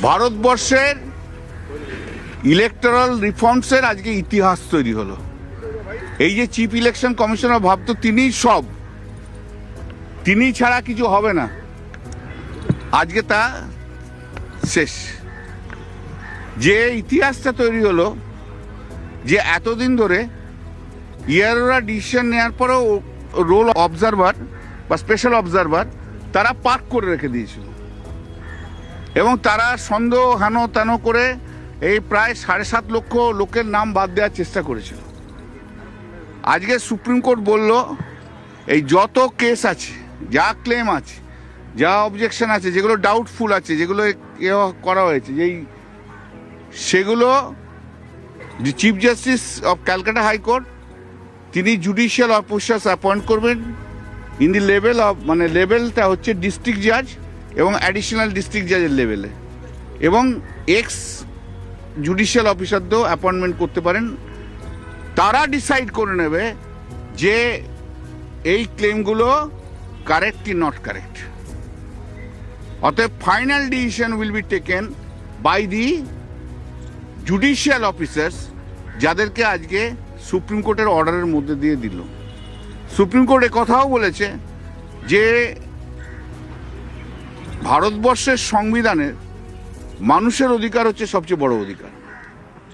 ভারতবর্ষের ইলেকটোরাল রিফর্মসের আজকে ইতিহাস তৈরি হলো। এই যে চিফ ইলেকশন কমিশনার ভাবতো তিনিই সব, তিনি ছাড়া কিছু হবে না, আজকে তা শেষ। যে ইতিহাসটা তৈরি হলো যে এতদিন ধরে ইয়ারোরা ডিসিশন নেওয়ার পরেও রোল অবজারভার বা স্পেশাল অবজারভার তারা পার্ক করে রেখে দিয়েছিল এবং তারা সন্দেহ হেন তেন করে এই প্রায় 7.5 লক্ষ লোকের নাম বাদ দেওয়ার চেষ্টা করেছিল। আজকে সুপ্রিম কোর্ট বলল এই যত কেস আছে, যা ক্লেম আছে, যা অবজেকশন আছে, যেগুলো ডাউটফুল আছে, যেগুলো করা হয়েছে, সেগুলো chief justice of Calcutta high court তিনি জুডিশিয়াল অফিসার্স অ্যাপয়েন্ট করবেন ইন দি লেভেল অফ, মানে লেভেলটা হচ্ছে ডিস্ট্রিক্ট জাজ এবং অ্যাডিশনাল ডিস্ট্রিক্ট জাজের লেভেলে, এবং এক্স জুডিশিয়াল অফিসারদেরও অ্যাপয়েন্টমেন্ট করতে পারেন। তারা ডিসাইড করে নেবে যে এই ক্লেমগুলো কারেক্ট কি নট কারেক্ট। অতএব final decision will be taken by the judicial officers, যাদেরকে আজকে সুপ্রিম কোর্টের অর্ডারের মধ্যে দিয়ে দিল। সুপ্রিম কোর্ট কথাও বলেছে যে ভারতবর্ষের সংবিধানের মানুষের অধিকার হচ্ছে সবচেয়ে বড় অধিকার।